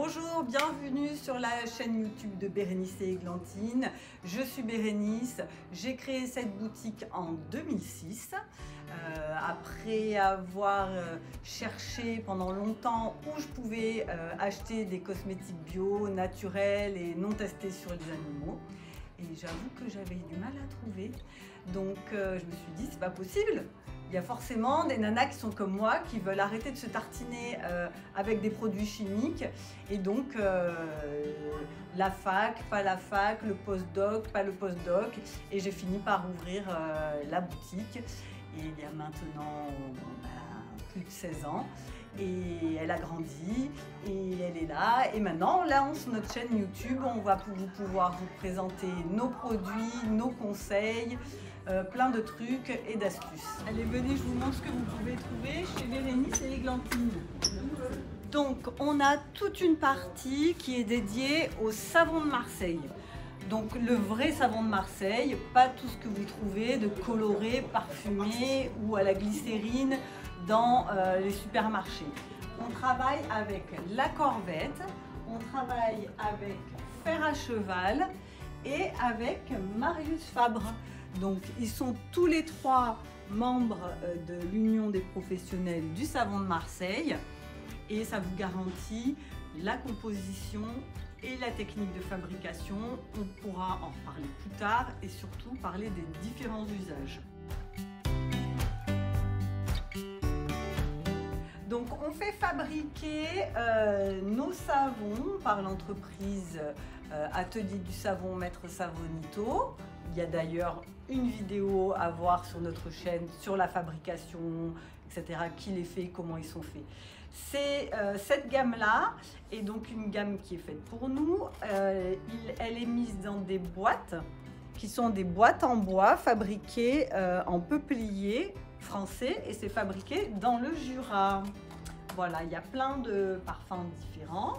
Bonjour, bienvenue sur la chaîne YouTube de Bérénice et Églantine. Je suis Bérénice, j'ai créé cette boutique en 2006. Après avoir cherché pendant longtemps où je pouvais acheter des cosmétiques bio, naturels et non testés sur les animaux. Et j'avoue que j'avais du mal à trouver. Donc je me suis dit, c'est pas possible. Il y a forcément des nanas qui sont comme moi, qui veulent arrêter de se tartiner avec des produits chimiques. Et donc, la fac, pas la fac, le postdoc, pas le postdoc. Et j'ai fini par ouvrir la boutique. Et il y a maintenant plus de 16 ans. Et elle a grandi et elle est là. Et maintenant, là, sur notre chaîne YouTube, on va pouvoir vous présenter nos produits, nos conseils, plein de trucs et d'astuces. Allez, venez, je vous montre ce que vous pouvez trouver chez Bérénice et Églantine. Donc, on a toute une partie qui est dédiée au savon de Marseille. Donc, le vrai savon de Marseille, pas tout ce que vous trouvez de coloré, parfumé ou à la glycérine dans les supermarchés. On travaille avec la Corvette, on travaille avec Fer à Cheval et avec Marius Fabre. Donc ils sont tous les trois membres de l'Union des professionnels du savon de Marseille et ça vous garantit la composition et la technique de fabrication. On pourra en reparler plus tard et surtout parler des différents usages. Donc on fait fabriquer nos savons par l'entreprise Atelier du Savon Maître Savonito. Il y a d'ailleurs une vidéo à voir sur notre chaîne sur la fabrication, etc. Qui les fait, comment ils sont faits. C'est cette gamme-là est donc une gamme qui est faite pour nous. Elle est mise dans des boîtes qui sont des boîtes en bois fabriquées en peuplier français et c'est fabriqué dans le Jura. Voilà, il y a plein de parfums différents.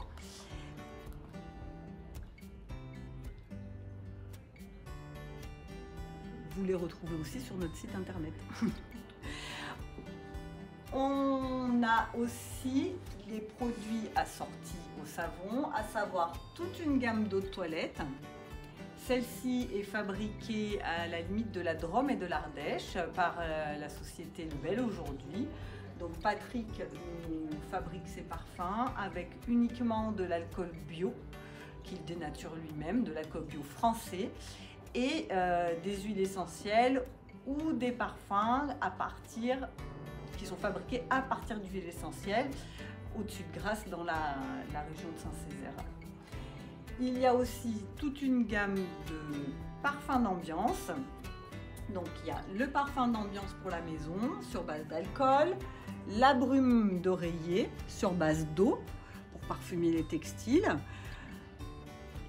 Vous les retrouvez aussi sur notre site internet. On a aussi les produits assortis au savon, à savoir toute une gamme d'eau de toilette. Celle-ci est fabriquée à la limite de la Drôme et de l'Ardèche par la société Le Bel aujourd'hui. Donc Patrick nous fabrique ses parfums avec uniquement de l'alcool bio qu'il dénature lui-même, de l'alcool bio français et des huiles essentielles ou des parfums qui sont fabriqués à partir d'huiles essentielles au-dessus de Grasse dans la région de Saint-Césaire. Il y a aussi toute une gamme de parfums d'ambiance. Donc il y a le parfum d'ambiance pour la maison sur base d'alcool, la brume d'oreiller sur base d'eau pour parfumer les textiles.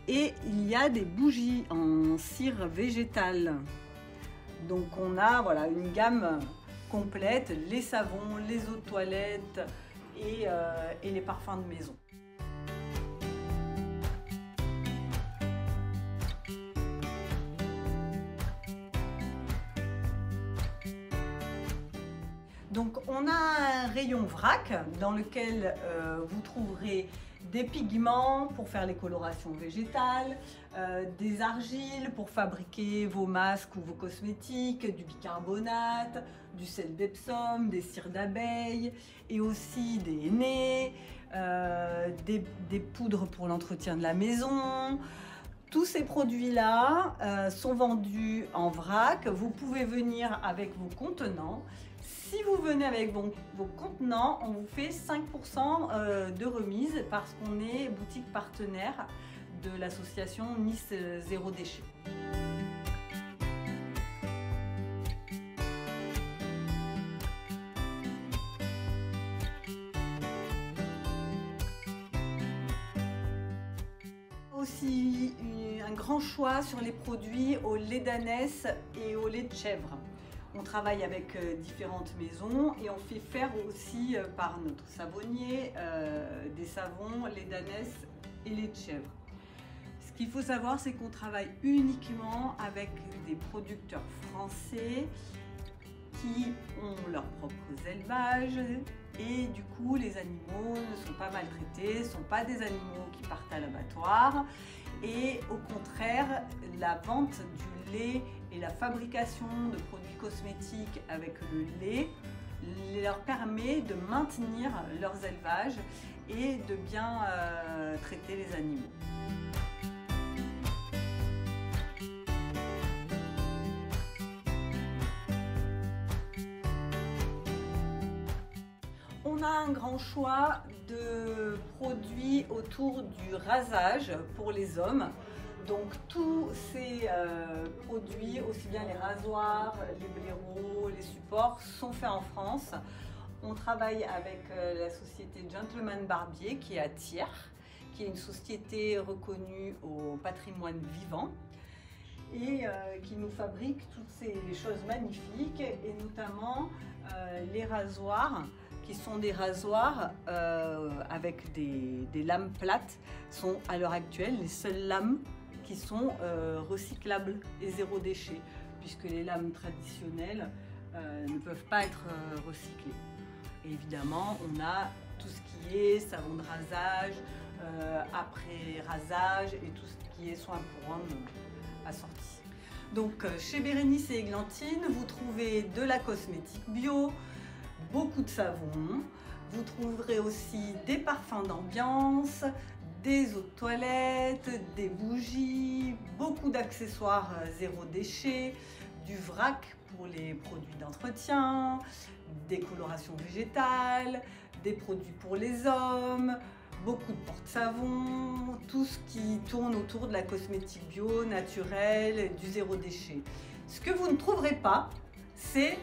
Et il y a des bougies en cire végétale. Donc on a voilà, une gamme complète, les savons, les eaux de toilette et les parfums de maison. Donc on a un rayon vrac dans lequel vous trouverez des pigments pour faire les colorations végétales, des argiles pour fabriquer vos masques ou vos cosmétiques, du bicarbonate, du sel d'Epsom, des cires d'abeille et aussi des hennées, des poudres pour l'entretien de la maison. Tous ces produits-là sont vendus en vrac. Vous pouvez venir avec vos contenants. Si vous venez avec vos contenants, on vous fait 5% de remise parce qu'on est boutique partenaire de l'association Nice Zéro Déchet. Aussi un grand choix sur les produits au lait d'ânesse et au lait de chèvre. On travaille avec différentes maisons et on fait faire aussi par notre savonnier des savons, lait d'ânesse et lait de chèvre. Ce qu'il faut savoir, c'est qu'on travaille uniquement avec des producteurs français qui ont leurs propres élevages, Et du coup, les animaux ne sont pas maltraités, ne sont pas des animaux qui partent à l'abattoir. Et au contraire, la vente du lait et la fabrication de produits cosmétiques avec le lait leur permet de maintenir leurs élevages et de bien traiter les animaux. On a un grand choix de produits autour du rasage pour les hommes. Donc tous ces produits, aussi bien les rasoirs, les blaireaux, les supports, sont faits en France. On travaille avec la société Gentleman Barbier qui est à Thiers, qui est une société reconnue au patrimoine vivant et qui nous fabrique toutes ces choses magnifiques, et notamment les rasoirs, qui sont des rasoirs avec des lames plates, sont à l'heure actuelle les seules lames qui sont recyclables et zéro déchet, puisque les lames traditionnelles ne peuvent pas être recyclées. Et évidemment, on a tout ce qui est savon de rasage, après rasage et tout ce qui est soin pour homme assorti. Donc chez Bérénice et Églantine, vous trouvez de la cosmétique bio, beaucoup de savons, vous trouverez aussi des parfums d'ambiance, des eaux de toilette, des bougies, beaucoup d'accessoires zéro déchet, du vrac pour les produits d'entretien, des colorations végétales, des produits pour les hommes, beaucoup de porte-savons, tout ce qui tourne autour de la cosmétique bio, naturelle, du zéro déchet. Ce que vous ne trouverez pas, c'est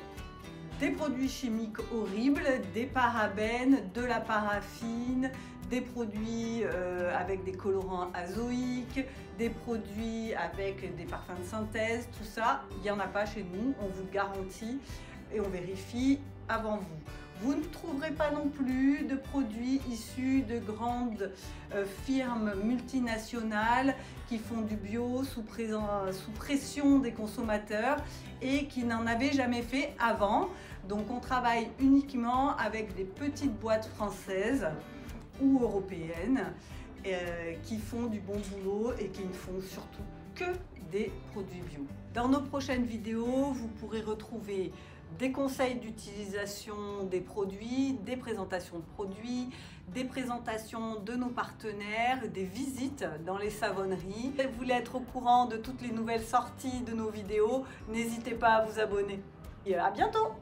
des produits chimiques horribles, des parabènes, de la paraffine, des produits avec des colorants azoïques, des produits avec des parfums de synthèse, tout ça, il n'y en a pas chez nous, on vous le garantit et on vérifie avant vous. Vous ne trouverez pas non plus de produits issus de grandes firmes multinationales qui font du bio sous pression des consommateurs et qui n'en avaient jamais fait avant. Donc on travaille uniquement avec des petites boîtes françaises ou européennes qui font du bon boulot et qui ne font surtout que des produits bio. Dans nos prochaines vidéos, vous pourrez retrouver des conseils d'utilisation des produits, des présentations de produits, des présentations de nos partenaires, des visites dans les savonneries. Si vous voulez être au courant de toutes les nouvelles sorties de nos vidéos, n'hésitez pas à vous abonner. Et à bientôt!